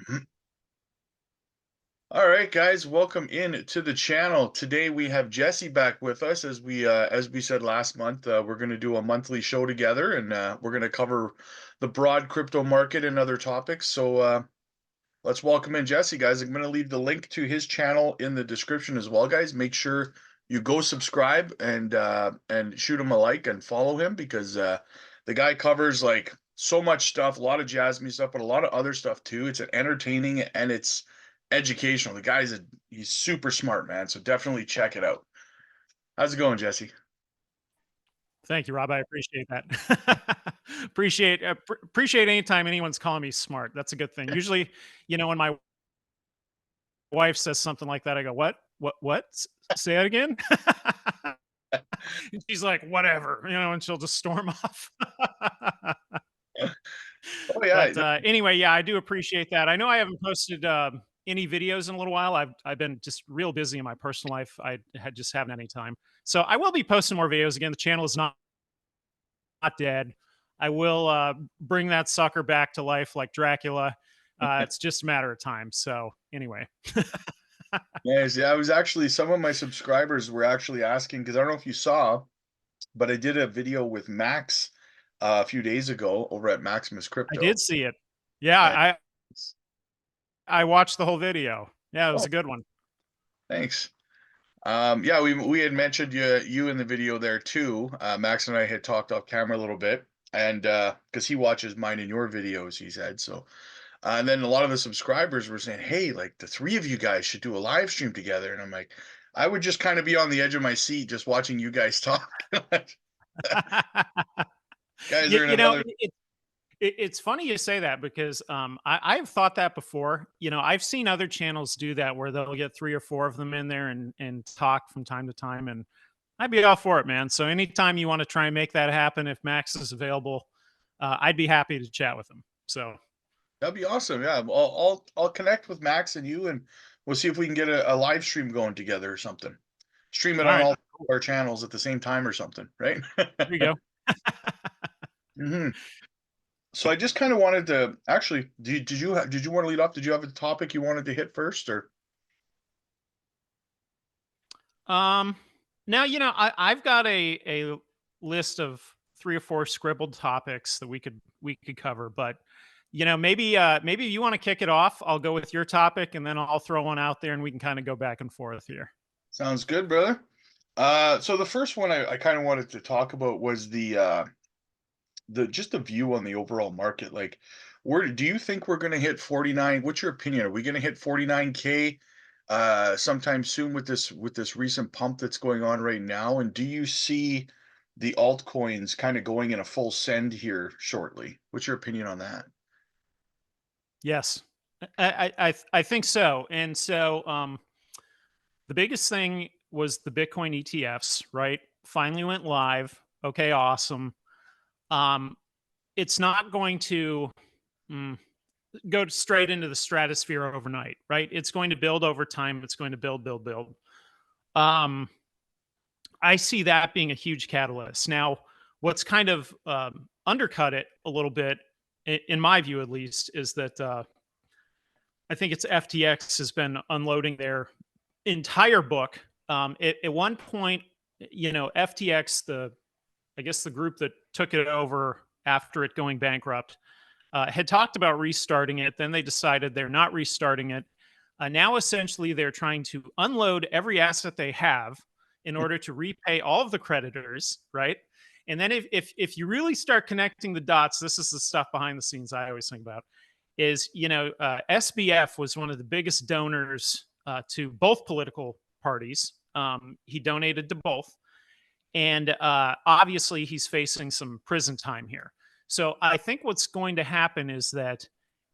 Mhm. All right, guys, welcome in to the channel. Today we have Jessie back with us. As we said last month, we're going to do a monthly show together, and we're going to cover the broad crypto market and other topics. So let's welcome in Jessie, guys. I'm going to leave the link to his channel in the description as well, guys. Make sure you go subscribe and shoot him a like and follow him because the guy covers like so much stuff, a lot of Jasmine stuff, but a lot of other stuff too. It's entertaining and it's educational. He's super smart, man. So definitely check it out. How's it going, Jessie? Thank you, Rob. I appreciate that. Appreciate anytime anyone's calling me smart. That's a good thing. Usually, when my wife says something like that, I go, "What? What? Say that again?" And she's like, "Whatever," and she'll just storm off. Oh yeah, But anyway, yeah, I do appreciate that. I know I haven't posted any videos in a little while. I've been just real busy in my personal life. I had just haven't any time, so I will be posting more videos again. The channel is not dead. I will bring that sucker back to life like Dracula. It's just a matter of time. So anyway, yes, yeah. I was actually some of my subscribers were actually asking because I don't know if you saw, but I did a video with Max a few days ago over at Maximus I Crypto. did see it. Yeah, And I watched the whole video. Yeah, it was oh, a good one. thanks. Yeah, we had mentioned you in the video there too. Max and I had talked off camera a little bit, and because he watches mine and your videos, he said so. And then a lot of the subscribers were saying, "Hey, like the three of you guys should do a live stream together." And I'm like, I would just kind of be on the edge of my seat just watching you guys talk. Like, guys you, are in you know, another. it's funny you say that because I've thought that before. I've seen other channels do that where they'll get three or four of them in there and talk from time to time, and I'd be all for it, man. So anytime you want to try and make that happen, if Max is available, I'd be happy to chat with him. So That'd be awesome. Yeah, I'll connect with Max and you, and we'll see if we can get a live stream going together or something. Stream it all on right, all our channels at the same time or something, right? there you go. hmm So I just kind of wanted to actually. Did you want to lead off? Did you have a topic you wanted to hit first, or Um, Now I've got a list of three or four scribbled topics that we could cover, but maybe you want to kick it off. I'll go with your topic, and then I'll throw one out there, and we can kind of go back and forth here. sounds good, brother? So the first one I kind of wanted to talk about was the just the view on the overall market. Like, where do you think we're going to hit 49? What's your opinion? Are we going to hit 49K sometime soon with this recent pump that's going on right now? And do you see the altcoins kind of going in a full send here shortly? What's your opinion on that? Yes, I think so. And so the biggest thing was the Bitcoin ETFs, right? Finally went live. Okay, awesome. Um, it's not going to. mm, go straight into the stratosphere overnight, right? It's going to build over time. It's going to build, build, build. Um, I see that being a huge catalyst. Now, what's kind of undercut it a little bit, in my view at least, is that I think it's FTX has been unloading their entire book. At one point, FTX, I guess the group that took it over after it going bankrupt, had talked about restarting it. Then they decided they're not restarting it. Now, essentially, they're trying to unload every asset they have in order to repay all of the creditors, right? And then if you really start connecting the dots, this is the stuff behind the scenes I always think about. Is SBF was one of the biggest donors to both political parties. He donated to both, and obviously he's facing some prison time here. So I think what's going to happen is that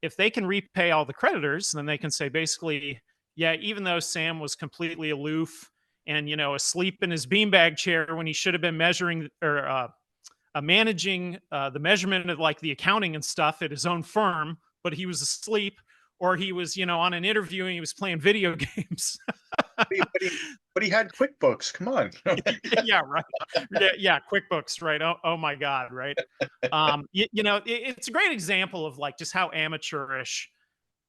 if they can repay all the creditors, then they can say basically, yeah, even though Sam was completely aloof and asleep in his beanbag chair when he should have been measuring or managing the measurement of like the accounting and stuff at his own firm, but he was asleep, or he was on an interview and he was playing video games. But he had QuickBooks. Come on. Yeah, right. Yeah, QuickBooks, right? Oh my God, right? It's a great example of like just how amateurish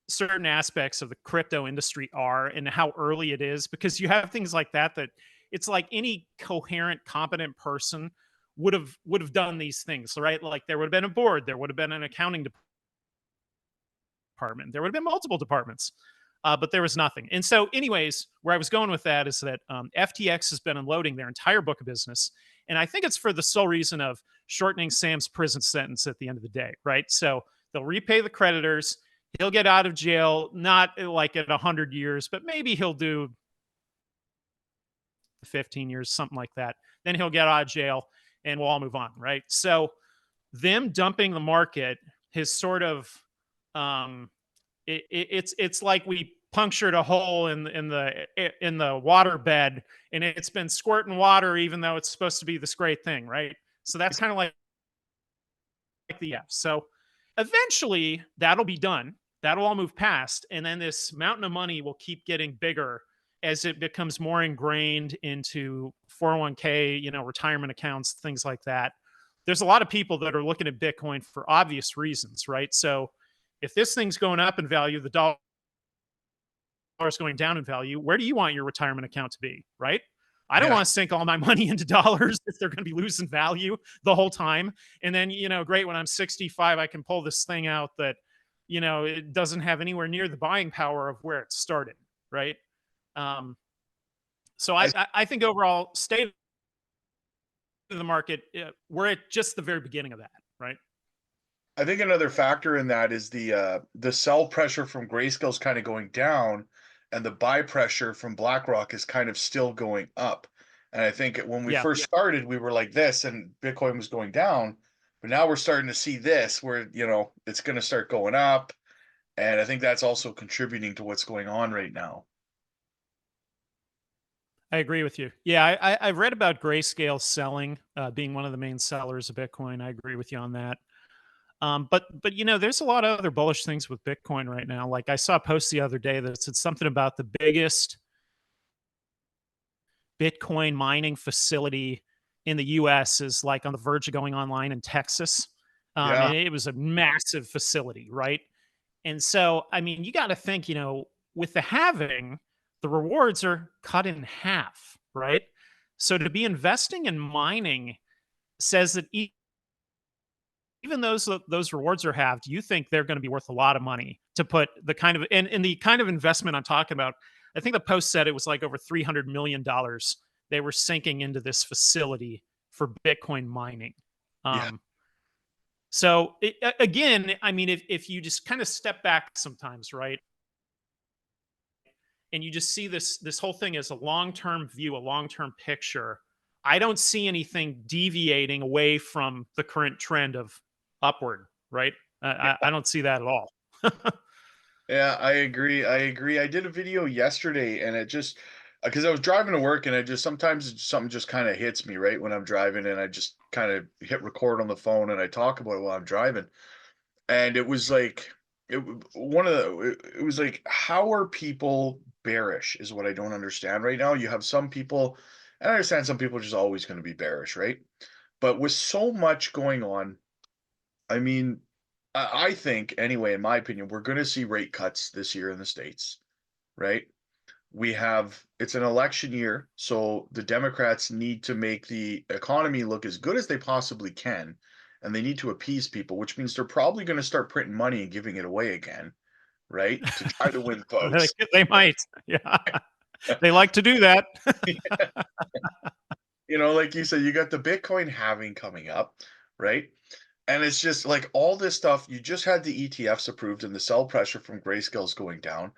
certain aspects of the crypto industry are and how early it is, because you have things like that it's like any coherent, competent person would have done these things, right? Like there would have been a board, there would have been an accounting department, there would have been multiple departments, but there was nothing. And so, anyways, where I was going with that is that FTX has been unloading their entire book of business, and I think it's for the sole reason of shortening Sam's prison sentence at the end of the day, right? So they'll repay the creditors. He'll get out of jail, not like at 100 years, but maybe he'll do 15 years, something like that. Then he'll get out of jail and we'll all move on, right? So them dumping the market has sort of it's like we punctured a hole in the water bed, and it's been squirting water even though it's supposed to be this great thing, right? So that's kind of like the F. So eventually that'll be done. That'll all move past, and then this mountain of money will keep getting bigger as it becomes more ingrained into 401k, retirement accounts, things like that. There's a lot of people that are looking at Bitcoin for obvious reasons, right? So if this thing's going up in value, the dollar is going down in value, where do you want your retirement account to be, right? I don't Yeah. want to sink all my money into dollars if they're going to be losing value the whole time. And then, great, when I'm 65, I can pull this thing out that, it doesn't have anywhere near the buying power of where it started, right? Um, so I, I think overall, state of the market, we're at just the very beginning of that, right? I think another factor in that is the sell pressure from Grayscale is kind of going down, and the buy pressure from BlackRock is kind of still going up. And I think when we Yeah. first started, we were like this, and Bitcoin was going down, but now we're starting to see this where it's going to start going up, and I think that's also contributing to what's going on right now. I agree with you. Yeah, I've read about Grayscale selling, being one of the main sellers of Bitcoin. I agree with you on that. But there's a lot of other bullish things with Bitcoin right now. Like I saw a post the other day that said something about the biggest Bitcoin mining facility in the U.S. is like on the verge of going online in Texas. Yeah, And it was a massive facility, right? And so, I mean, you got to think, with the halving, the rewards are cut in half, right? So to be investing in mining says that even those rewards are halved, you think they're going to be worth a lot of money to put the kind of and the kind of investment I'm talking about. I think the post said it was like over $300 million they were sinking into this facility for Bitcoin mining. yeah. Um, so again, I mean, if you just kind of step back sometimes, right, and you just see this whole thing as a long term view, a long term picture, I don't see anything deviating away from the current trend of upward, right? I don't see that at all. Yeah, I agree. I agree. I did a video yesterday and it just because I was driving to work and I just sometimes something just kind of hits me right when I'm driving and I just kind of hit record on the phone and I talk about it while I'm driving. And it was like one of it was like how are people bearish is what I don't understand right now. You have some people, and I understand some people are just always going to be bearish, right? But with so much going on, I mean, I think anyway, in my opinion, we're going to see rate cuts this year in the States, right? We have it's an election year, so the Democrats need to make the economy look as good as they possibly can, and they need to appease people, which means they're probably going to start printing money and giving it away again, right? To try to win votes. They might, yeah. They like to do that. Like you said, you got the Bitcoin halving coming up, right? And it's just like all this stuff. You just had the ETFs approved, and the sell pressure from Grayscale is going down.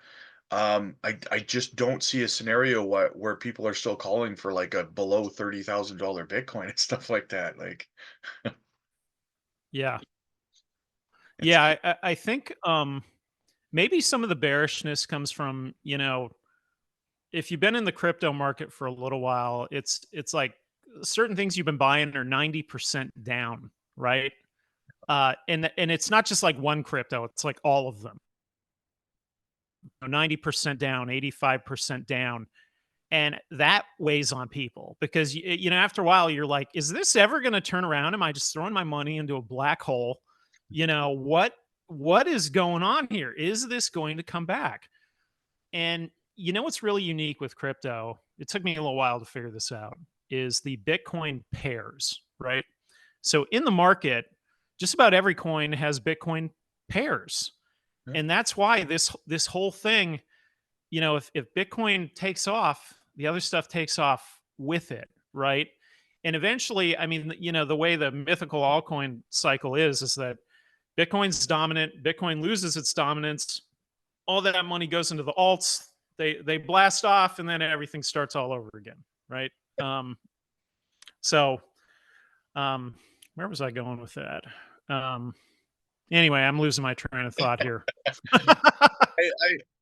I just don't see a scenario where people are still calling for like a below $30,000 Bitcoin and stuff like that. Like Yeah, it's yeah. I think maybe some of the bearishness comes from if you've been in the crypto market for a little while, it's like certain things you've been buying are 90% down, right? And it's not just like one crypto; it's like all of them. 90% down, 85% down, and that weighs on people because after a while you're like, is this ever going to turn around? Am I just throwing my money into a black hole? What what is going on here? Is this going to come back? And you know what's really unique with crypto? It took me a little while to figure this out. Is the Bitcoin pairs, right? So in the market, just about every coin has Bitcoin pairs. Yeah. And that's why this whole thing, if Bitcoin takes off, the other stuff takes off with it, right? And eventually, I mean, the way the mythical altcoin cycle is that Bitcoin's dominant, Bitcoin loses its dominance, all that money goes into the alts, they blast off, and then everything starts all over again, right? So where was I going with that? Um, anyway, I'm losing my train of thought here.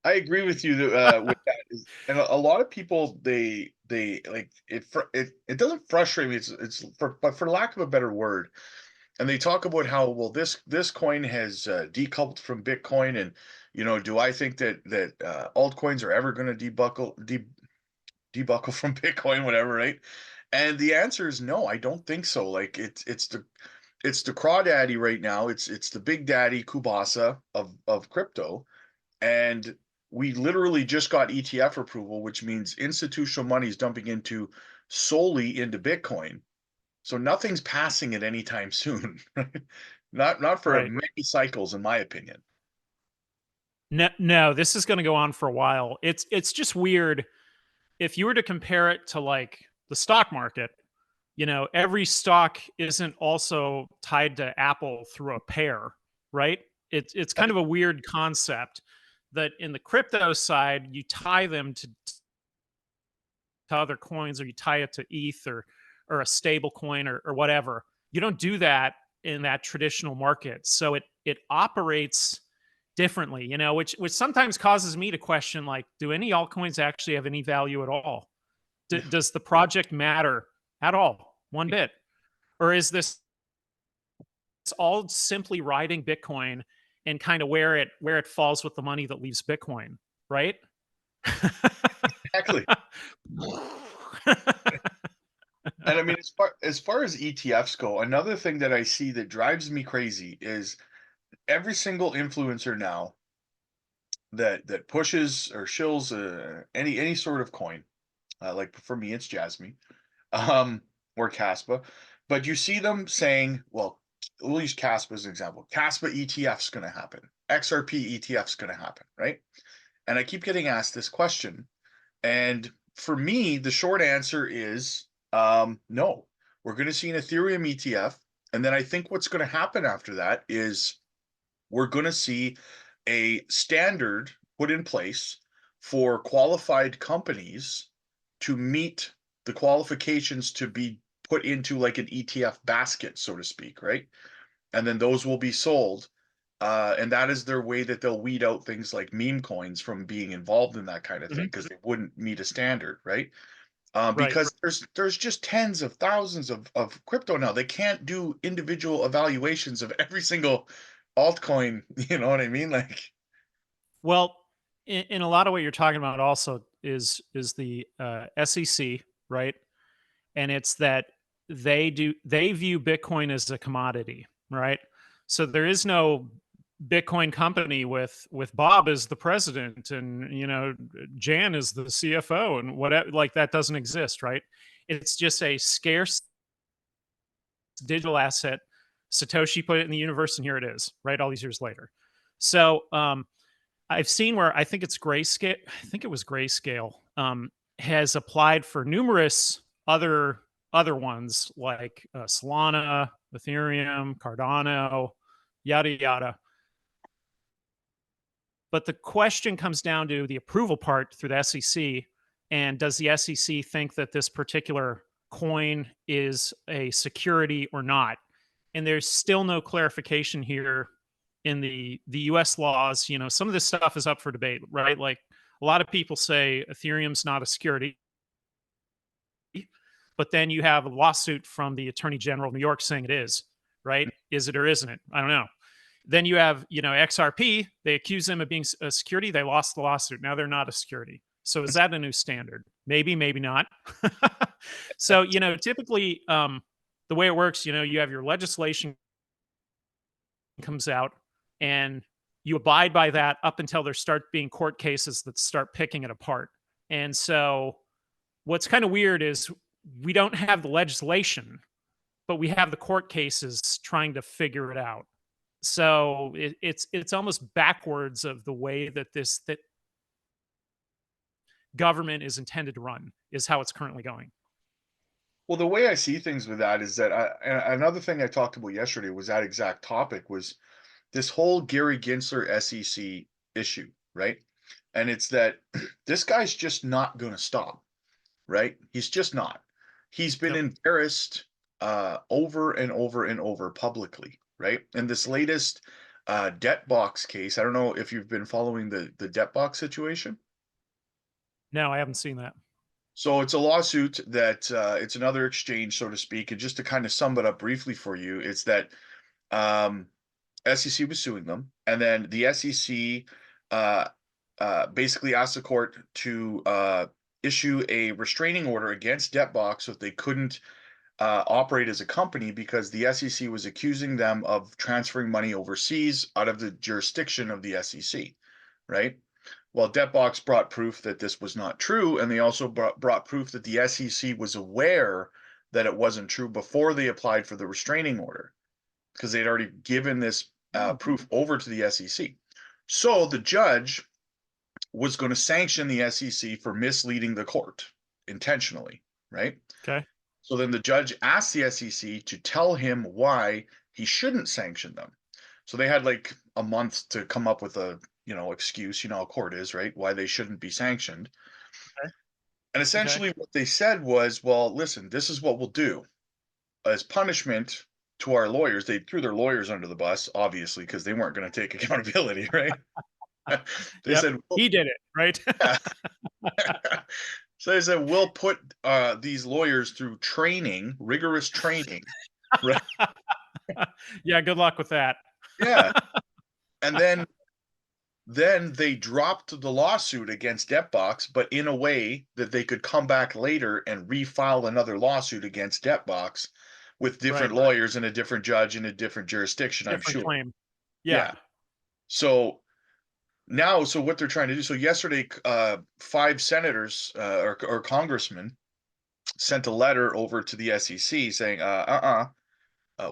I agree with you with that. And a lot of people they like it. It doesn't frustrate me. It's but for lack of a better word, and they talk about how well this coin has decoupled from Bitcoin, and do I think that altcoins are ever going to debuckle from Bitcoin, whatever, right? And the answer is no, I don't think so. Like it's the crawdaddy right now. It's the big daddy Kubasa of crypto, and we literally just got ETF approval, which means institutional money is dumping solely into Bitcoin. So nothing's passing it anytime soon. Not for Right. many cycles, in my opinion. No, no, this is going to go on for a while. It's just weird if you were to compare it to like the stock market. Every stock isn't also tied to Apple through a pair, right? It's kind of a weird concept that in the crypto side, you tie them to other coins, or you tie it to ETH or a stable coin, or whatever. You don't do that in that traditional market. So it operates differently, which sometimes causes me to question, like, do any altcoins actually have any value at all? Does the project matter at all? One bit? Or is this all simply riding Bitcoin and kind of where it falls with the money that leaves Bitcoin, right? Exactly. And I mean, as far as ETFs go, another thing that I see that drives me crazy is every single influencer now that pushes or shills any sort of coin. Like for me, it's Jasmine, um, or KASPA. But you see them saying, well, we'll use KASPA as an example. KASPA ETF's going to happen. XRP ETF's going to happen, right? And I keep getting asked this question. And for me, the short answer is no. We're going to see an Ethereum ETF. And then I think what's going to happen after that is we're going to see a standard put in place for qualified companies to meet the qualifications to be put into like an ETF basket, so to speak, right? And then those will be sold. And that is their way that they'll weed out things like meme coins from being involved in that kind of thing Mhm. because they wouldn't meet a standard, right? Right. Because there's just tens of thousands of crypto now. They can't do individual evaluations of every single altcoin. You know what I mean? Like, Well, in a lot of what you're talking about also is the SEC, right? And it's that they view Bitcoin as a commodity, right? So there is no Bitcoin company with Bob as the president, and Jan is the CFO, and whatever, like, that doesn't exist, right? It's just a scarce digital asset. Satoshi put it in the universe, and here it is, right? All these years later. So I've seen where I think it's Grayscale. I think it was Grayscale has applied for numerous other ones like Solana, Ethereum, Cardano, yada yada. But the question comes down to the approval part through the SEC, and does the SEC think that this particular coin is a security or not? And there's still no clarification here in the US laws. Some of this stuff is up for debate, right? Like, a lot of people say Ethereum's not a security, but then you have a lawsuit from the Attorney General of New York saying it is, right? Is it or isn't it? I don't know. Then you have, XRP. They accuse them of being a security. They lost the lawsuit. Now they're not a security. So is that a new standard? Maybe, maybe not. So, typically, the way it works, you have your legislation comes out, and you abide by that up until there start being court cases that start picking it apart. And so what's kind of weird is we don't have the legislation, but we have the court cases trying to figure it out. So it's almost backwards of the way that that government is intended to run is how it's currently going. Well, the way I see things with that is that another thing I talked about yesterday was that exact topic was this whole Gary Gensler SEC issue, right? And it's that this guy's just not going to stop, right? He's just not. He's been Yep. embarrassed over and over and over publicly, right? And this latest debt box case, I don't know if you've been following the debt box situation. No, I haven't seen that. So it's a lawsuit that it's another exchange, so to speak. And just to kind of sum it up briefly for you, it's that um, SEC was suing them, and then the SEC basically asked the court to issue a restraining order against Debtbox so that they couldn't operate as a company because the SEC was accusing them of transferring money overseas out of the jurisdiction of the SEC, right? Well, Debtbox brought proof that this was not true, and they also brought proof that the SEC was aware that it wasn't true before they applied for the restraining order because they'd already given this proof over to the SEC. So the judge was going to sanction the SEC for misleading the court intentionally, right? Okay. So then the judge asked the SEC to tell him why he shouldn't sanction them. So they had like a month to come up with a, excuse, how court is, right? Why they shouldn't be sanctioned. Okay. And Okay. essentially what they said was, well, listen, this is what we'll do. As punishment to our lawyers, they threw their lawyers under the bus, obviously, because they weren't going to take accountability, right? They Yep. said, well, He did it, right? yeah. So they said, we'll put these lawyers through training, rigorous training, right? Yeah, good luck with that. Yeah. And then they dropped the lawsuit against Debtbox, but in a way that they could come back later and refile another lawsuit against Debtbox with different Right. lawyers and a different judge in a different jurisdiction, I'm Different sure. claim. Yeah. Yeah. So now, so what they're trying to do. So yesterday, 5 senators or congressmen sent a letter over to the SEC saying,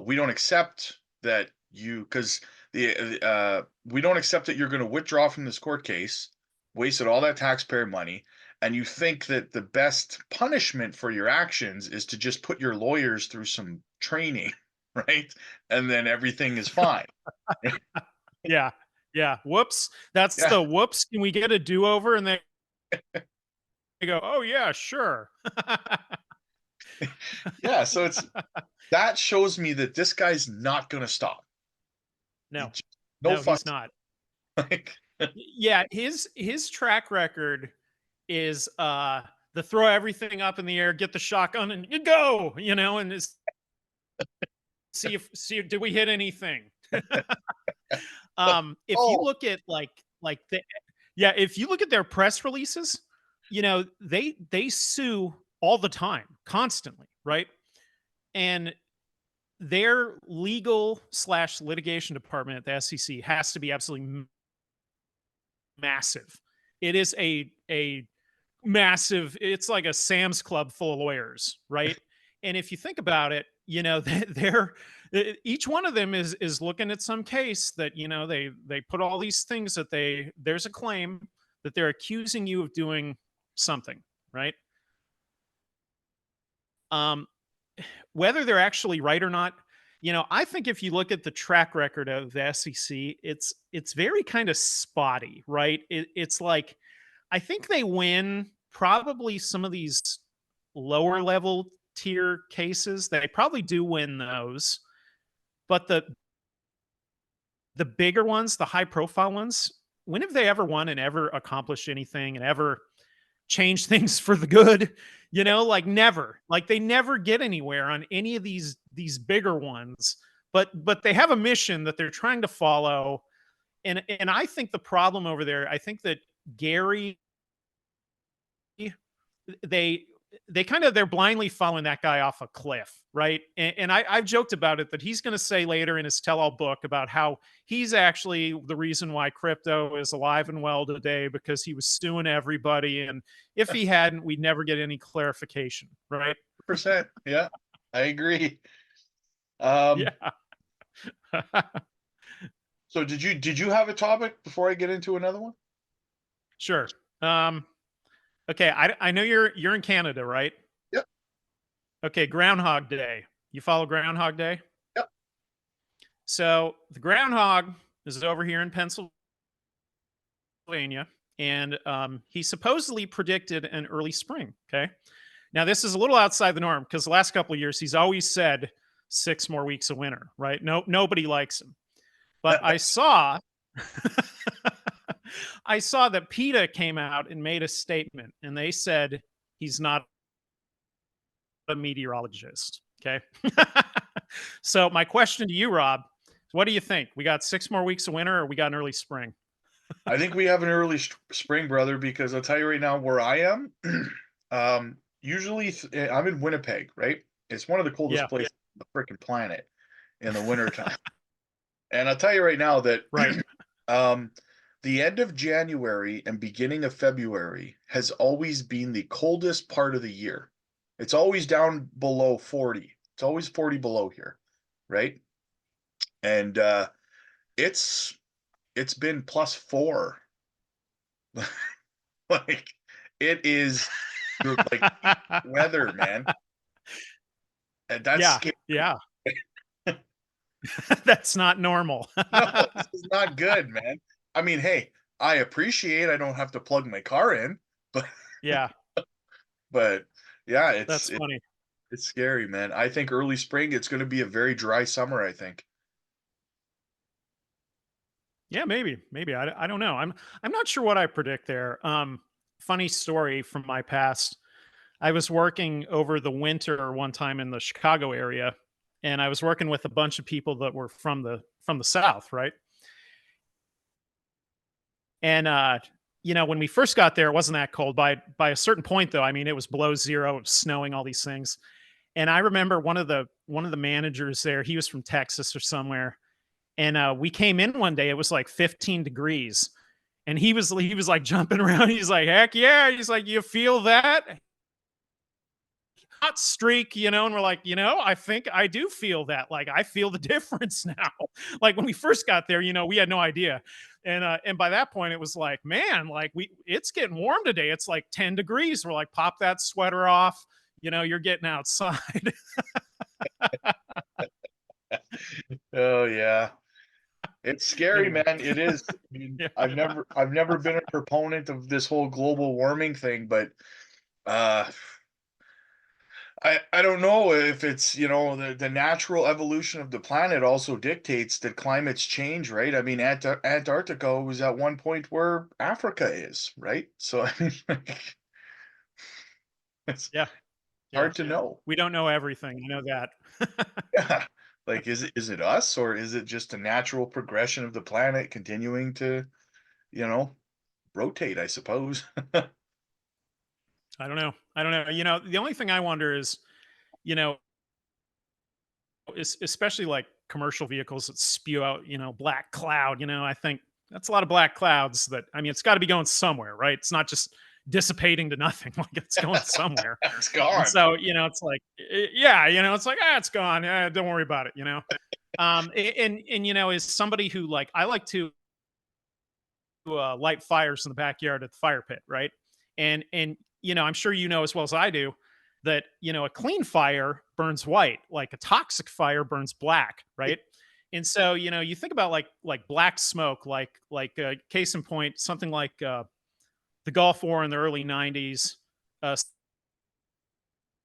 we don't accept that because we don't accept that you're going to withdraw from this court case, wasted all that taxpayer money, and you think that the best punishment for your actions is to just put your lawyers through some training, right? And then everything is fine. Yeah. Yeah. Whoops. That's Yeah, the whoops. Can we get a do-over? And they go, oh yeah, sure. yeah. So that shows me that this guy's not going to stop. He No, just, no no, fun. he's not. Like, Yeah, his track record is the throw everything up in the air, get the shotgun and you go, and see if did we hit anything. If you oh, look at like the yeah, if you look at their press releases, they sue all the time, constantly, right? And their legal slash litigation department at the SEC has to be absolutely massive. It is a massive. It's like a Sam's Club full of lawyers, right? And if you think about it, they're each one of them is looking at some case that they put all these things that there's a claim that they're accusing you of doing something, right? Um, whether they're actually right or not, I think if you look at the track record of the SEC, it's very kind of spotty, right? It's like I think they win probably some of these lower level tier cases. They probably do win those, but the bigger ones, the high profile ones, when have they ever won and ever accomplished anything and ever change things for the good? Like never. Like they never get anywhere on any of these bigger ones, but they have a mission that they're trying to follow. And I think the problem over there, I think that Gary, they they're blindly following that guy off a cliff, right? And I've joked about it that he's going to say later in his tell-all book about how he's actually the reason why crypto is alive and well today, because he was suing everybody, and if he hadn't, we'd never get any clarification, right? Percent. Yeah, I agree. Um, Yeah. so did you have a topic before I get into another one? Sure. Um, okay, I know you're in Canada, right? Yep. Okay, Groundhog Day. You follow Groundhog Day? Yep. So the groundhog is over here in Pennsylvania, and he supposedly predicted an early spring. Okay, now this is a little outside the norm because the last couple of years he's always said 6 more weeks of winter. Right? No, nobody likes him. But I saw, I saw that PETA came out and made a statement, and they said he's not a meteorologist. Okay. So my question to you, Rob, what do you think? We got 6 more weeks of winter, or we got an early spring? I think we have an early spring, brother, because I'll tell you right now where I am. Usually I'm in Winnipeg, right? It's one of the coldest Yeah. places on the freaking planet in the wintertime. And I'll tell you right now that Right. um, the end of January and beginning of February has always been the coldest part of the year. It's always down below 40. It's always 40 below here, right? And it's it's been +4. Like it is like weather, man. And that's Yeah. scary. Yeah. That's not normal. No, this is not good, man. I mean, hey, I appreciate I don't have to plug my car in, but Yeah. but yeah, That's funny. it's scary, man. I think early spring, it's gonna be a very dry summer, I think. Yeah, maybe. I don't know. I'm not sure what I predict there. Funny story from my past. I was working over the winter one time in the Chicago area, and I was working with a bunch of people that were from the South, right? And when we first got there, it wasn't that cold. By a certain point, though, I mean, it was below zero, it was snowing, all these things. And I remember one of the managers there. He was from Texas or somewhere, and we came in one day. It was like 15 degrees, and he was like jumping around. He's like, "Heck yeah!" He's like, "You feel that hot streak?" And we're like, I think I do feel that. Like, I feel the difference now. Like when we first got there, we had no idea. And by that point, it was like, man, like it's getting warm today. It's like 10 degrees. We're like, pop that sweater off. You're getting outside. Oh, yeah. It's scary, Anyway, man. It is. I mean, yeah, I've never been a proponent of this whole global warming thing, but, uh I don't know if it's, the natural evolution of the planet also dictates that climates change, right? I mean, Antarctica was at one point where Africa is, right? So, I mean, like, it's yeah, yeah. hard to know. We don't know everything. I know that. Yeah. Like, is it us, or is it just a natural progression of the planet continuing to, you know, rotate, I suppose? I don't know. I don't know. The only thing I wonder is, you know, especially like commercial vehicles that spew out, black cloud. I think that's a lot of black clouds. That, I mean, it's got to be going somewhere, right? It's not just dissipating to nothing. Like, it's going somewhere. It's And gone. so, it's like, yeah, it's like, it's gone. Don't worry about it. And as somebody who, like, I like to light fires in the backyard at the fire pit, right? And I'm sure as well as I do that a clean fire burns white, like a toxic fire burns black, right? And so you think about like black smoke, like case in point, something like the Gulf War in the early '90s. Uh,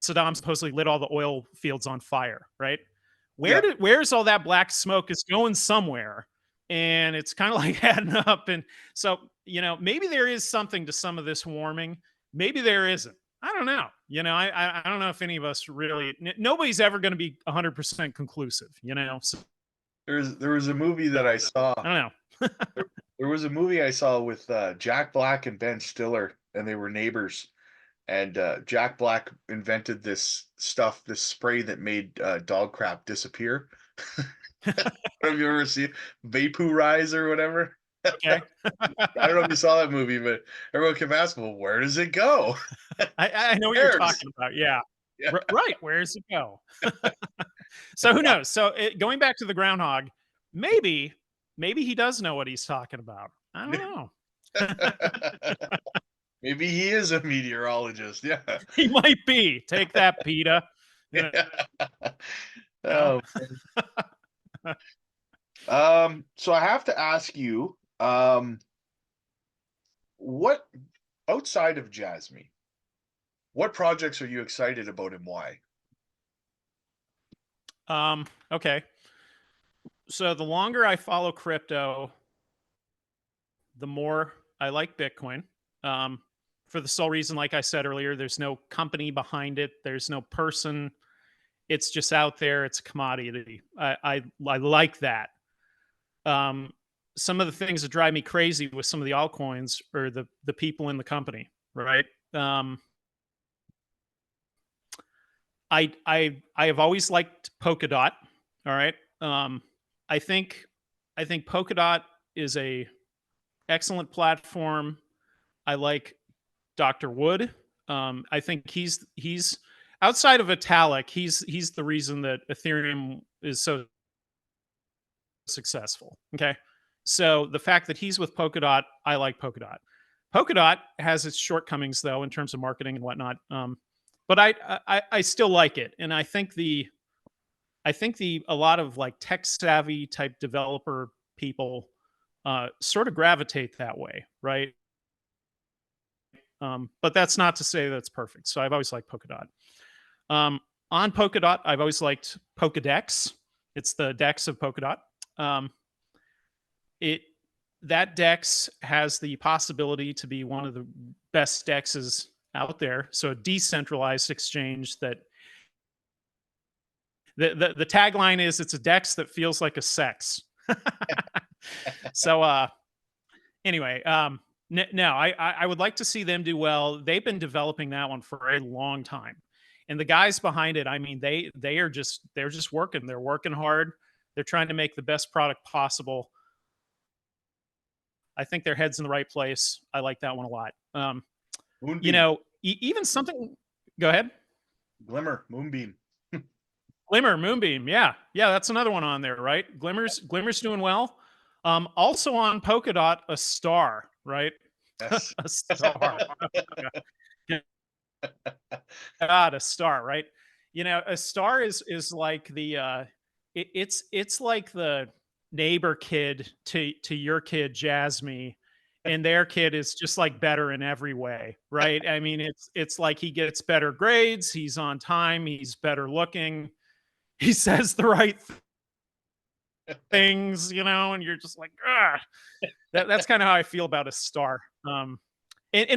Saddam supposedly lit all the oil fields on fire, right? Yep. Where's all that black smoke? Is going somewhere, and it's kind of like adding up. And so maybe there is something to some of this warming. Maybe there isn't. I don't know. I don't know if any of us really. Nobody's ever going to be 100% conclusive. So There was a movie that I saw. I don't know. There was a movie I saw with Jack Black and Ben Stiller, and they were neighbors. and Jack Black invented this stuff, this spray that made dog crap disappear. Have you ever seen Vaporize or whatever? Okay. I don't know if you saw that movie, but everyone kept asking, "Well, where does it go?" I know what you're Cares? talking about. Yeah. Yeah. Right. Where does it go? So who knows? So going back to the groundhog, maybe, maybe he does know what he's talking about. I don't know. Maybe he is a meteorologist. Yeah. He might be. Take that, PETA. You Yeah. know? Oh. So I have to ask you, what outside of Jasmine, what projects are you excited about and why? Okay. So the longer I follow crypto, the more I like Bitcoin. Um, for the sole reason, like I said earlier, there's no company behind it. There's no person. It's just out there. It's a commodity. I like that. Um, some of the things that drive me crazy with some of the altcoins are the people in the company, right? Um, I have always liked Polkadot. All right. I think I think Polkadot is a excellent platform. I like Dr. Wood. I think he's outside of Vitalik, he's the reason that Ethereum is so successful. Okay. So the fact that he's with Polkadot, I like Polkadot. Polkadot has its shortcomings though in terms of marketing and whatnot. But I still like it. And I think the a lot of like tech savvy type developer people sort of gravitate that way, right? But that's not to say that's perfect. So I've always liked Polkadot. Um, on Polkadot, I've always liked Pokedex. It's the Dex of Polkadot. Um, it that Dex has the possibility to be one of the best dexes out there. So a decentralized exchange that the tagline is it's a Dex that feels like a sex. So anyway, no, I would like to see them do well. They've been developing that one for a long time, and the guys behind it, I mean, they're just working. They're working hard. They're trying to make the best product possible. I think their head's in the right place. I like that one a lot. You Moonbeam, know, even something. Go ahead. Glimmer, Moonbeam. Glimmer, Moonbeam. Yeah, yeah, that's another one on there, right? Glimmer's doing well. Also on Polkadot, a star, right? Yes. A star. God, a star, right? You know, a star is like the it's like the neighbor kid to your kid Jasmine, and their kid is just like better in every way, right? I mean, it's like he gets better grades, he's on time, he's better looking, he says the right things, you know, and you're just like, ah, that's kind of how I feel about a star. And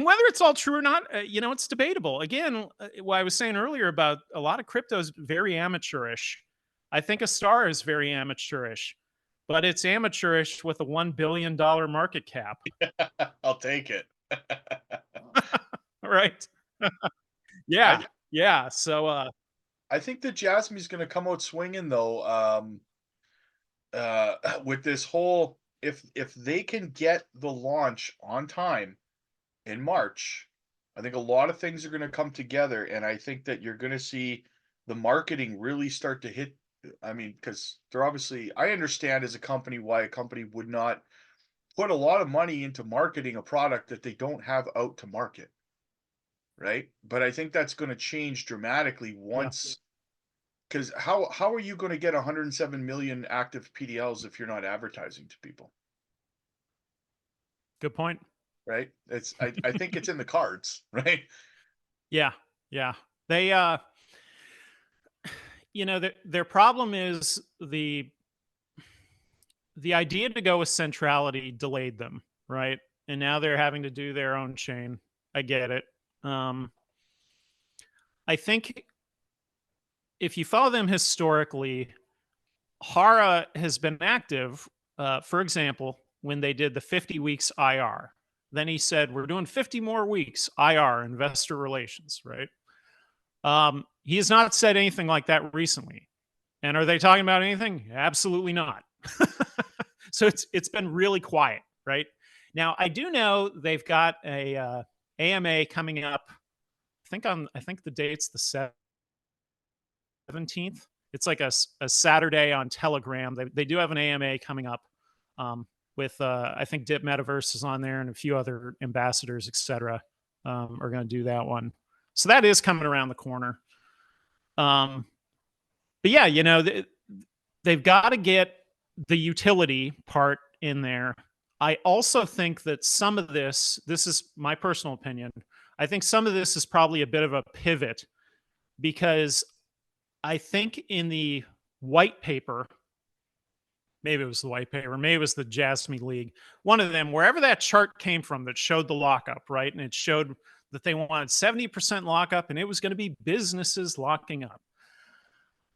whether it's all true or not, you know, it's debatable. Again, what I was saying earlier about a lot of crypto is very amateurish. I think a star is very amateurish, but it's amateurish with a $1 billion market cap, I'll take it. right? I Yeah, yeah. So, I think that Jasmine's going to come out swinging though. With this whole, if they can get the launch on time in March, I think a lot of things are going to come together, and I think that you're going to see the marketing really start to hit. I mean, because they're obviously, I understand as a company why a company would not put a lot of money into marketing a product that they don't have out to market, right? But I think that's going to change dramatically yeah, once, because how are you going to get 107 million active PDLs if you're not advertising to people, good point. right? It's I think it's in the cards, right? Yeah, yeah. They, you know, their problem is the idea to go with centrality delayed them, right? And now they're having to do their own chain. I get it. Um, I think if you follow them historically, Hara has been active. For example, when they did the 50 weeks IR, Then he said, we're doing 50 more weeks, IR, investor relations, right? He has not said anything like that recently. And are they talking about anything? Absolutely not. So it's been really quiet, right? Now I do know they've got a AMA coming up. I think the date's the 17th. It's like a Saturday on Telegram. They do have an AMA coming up with I think Dip Metaverse is on there and a few other ambassadors, etc. Are going to do that one. So that is coming around the corner. But yeah, they've got to get the utility part in there. I also think that some of this is my personal opinion. I think some of this is probably a bit of a pivot because I think in the white paper, maybe it was the white paper, maybe it was the Jasmine League, one of them, wherever that chart came from that showed the lockup, right? And it showed that they wanted 70% lockup and it was going to be businesses locking up.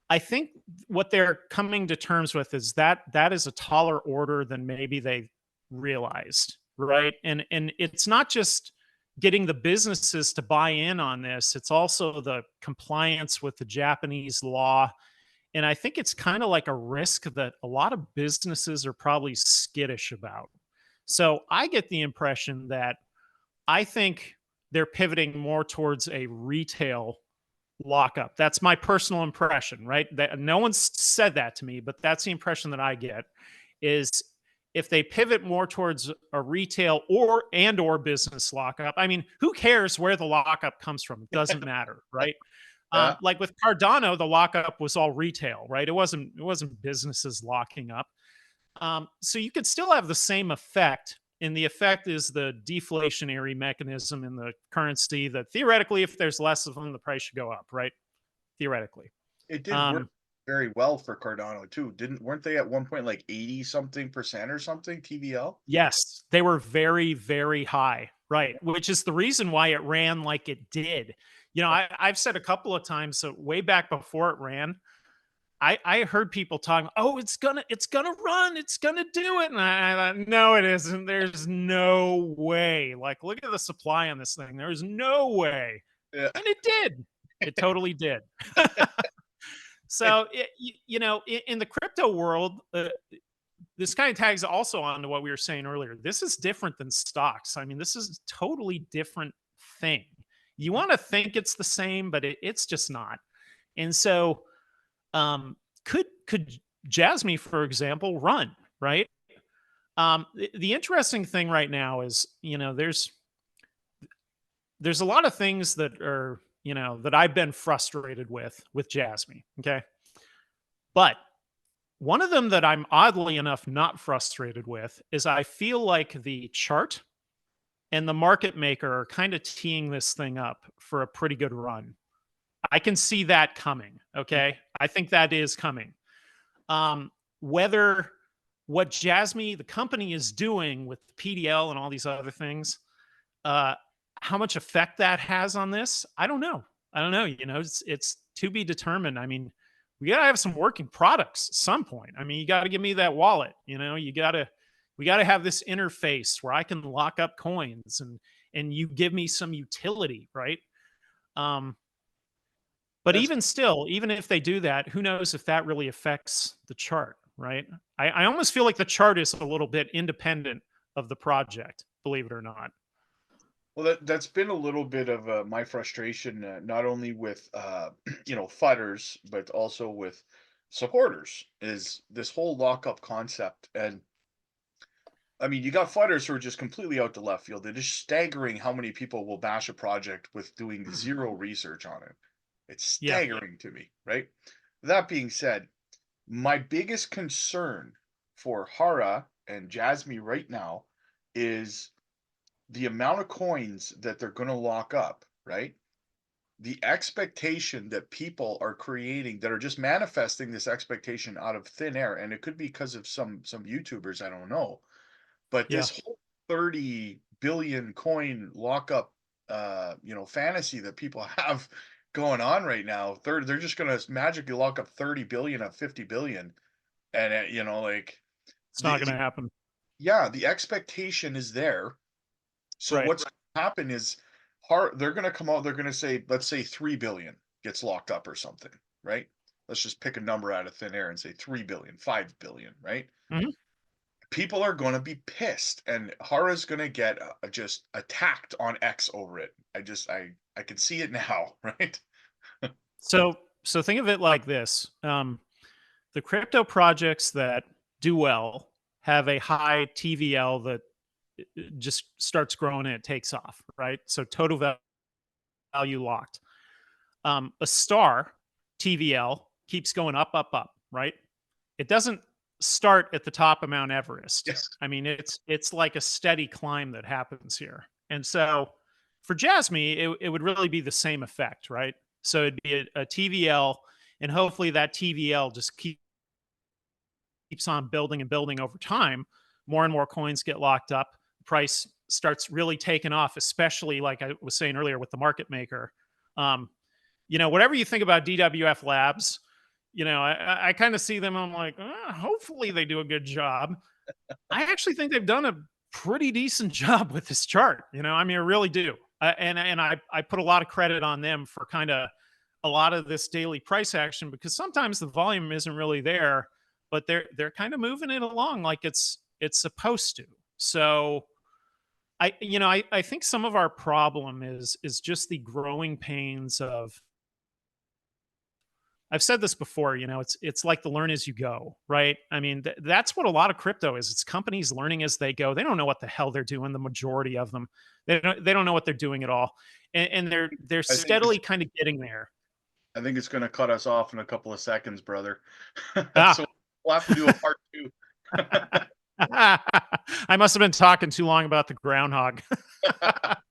I think what they're coming to terms with is that that is a taller order than maybe they realized, right? And it's not just getting the businesses to buy in on this, it's also the compliance with the Japanese law. And I think it's kind of like a risk that a lot of businesses are probably skittish about. So I get the impression that I think they're pivoting more towards a retail lockup. That's my personal impression, right? That no one's said that to me, but that's the impression that I get is if they pivot more towards a retail or business lockup. I mean, who cares where the lockup comes from? It doesn't matter, right? Yeah. Like with Cardano, the lockup was all retail, right? It wasn't businesses locking up. So you could still have the same effect, and the effect is the deflationary mechanism in the currency that theoretically, if there's less of them, the price should go up, right? Theoretically. It did work Um, very well for Cardano too. Weren't they at one point like 80 something percent or something TVL? yes, they were very, very high, right? Which is the reason why it ran like it did. I've said a couple of times, so way back before it ran, I heard people talking, oh, it's gonna run, it's gonna do it. And I thought, no, it isn't. There's no way. Like, look at the supply on this thing. There's no way. Yeah. And it did. It totally did. So, in the crypto world, this kind of tags also on to what we were saying earlier. This is different than stocks. I mean, this is a totally different thing. You want to think it's the same, but it's just not. And so, could Jasmine, for example, run, right? The interesting thing right now is, there's a lot of things that are, that I've been frustrated with Jasmine. Okay. But one of them that I'm oddly enough not frustrated with is I feel like the chart and the market maker are kind of teeing this thing up for a pretty good run. I can see that coming. Okay. I think that is coming. Whether what Jasmine, the company, is doing with PDL and all these other things, uh, how much effect that has on this, I don't know. I don't know. It's to be determined. I mean, we gotta have some working products at some point. I mean, you got to give me that wallet. We got to have this interface where I can lock up coins and you give me some utility, right? Um, but That's even still, even if they do that, who knows if that really affects the chart, right? I almost feel like the chart is a little bit independent of the project, believe it or not. well, that's been a little bit of my frustration, not only with fudders, but also with supporters. Is this whole lockup concept? And I mean, you got fudders who are just completely out to left field. It is staggering how many people will bash a project with doing zero research on it. It's Yeah. staggering to me, right? That being said, my biggest concern for Hara and Jasmine right now is the amount of coins that they're going to lock up, right? The expectation that people are creating that are just manifesting this expectation out of thin air, and it could be because of some YouTubers, I don't know. But Yeah. this whole 30 billion coin lockup fantasy that people have going on right now, they're just going to magically lock up 30 billion of 50 billion, and like It's not the, going to happen. yeah, the expectation is there. So Right. what's gonna happen is they're gonna come out, they're gonna say, let's say 3 billion gets locked up or something, right? Let's just pick a number out of thin air and say 3 billion, 5 billion, right? Mhm. People are gonna be pissed and Hara's gonna get just attacked on X over it. I can see it now, right? So think of it like this. The crypto projects that do well have a high TVL that just starts growing and it takes off, right? So total value locked. A star TVL keeps going up, up, up, right? It doesn't start at the top of Mount Everest. Yes. I mean, it's like a steady climb that happens here. And so for Jasmine, it would really be the same effect, right? So it'd be a TVL, and hopefully that TVL just keeps on building and building over time. More and more coins get locked up. Price starts really taking off, especially like I was saying earlier with the market maker. Um, whatever you think about DWF Labs, I kind of see them. I'm like, hopefully they do a good job. I actually think they've done a pretty decent job with this chart. I mean, I really do. And I put a lot of credit on them for kind of a lot of this daily price action because sometimes the volume isn't really there, but they're kind of moving it along like it's supposed to. So I think some of our problem is just the growing pains of. I've said this before, it's like the learn as you go, right? I mean, that's what a lot of crypto is. It's companies learning as they go. They don't know what the hell they're doing. The majority of them, they don't know what they're doing at all, and they're I think it's steadily kind of getting there. I think it's gonna cut us off in a couple of seconds, brother. Ah, So we'll have to do a part 2. I must have been talking too long about the groundhog.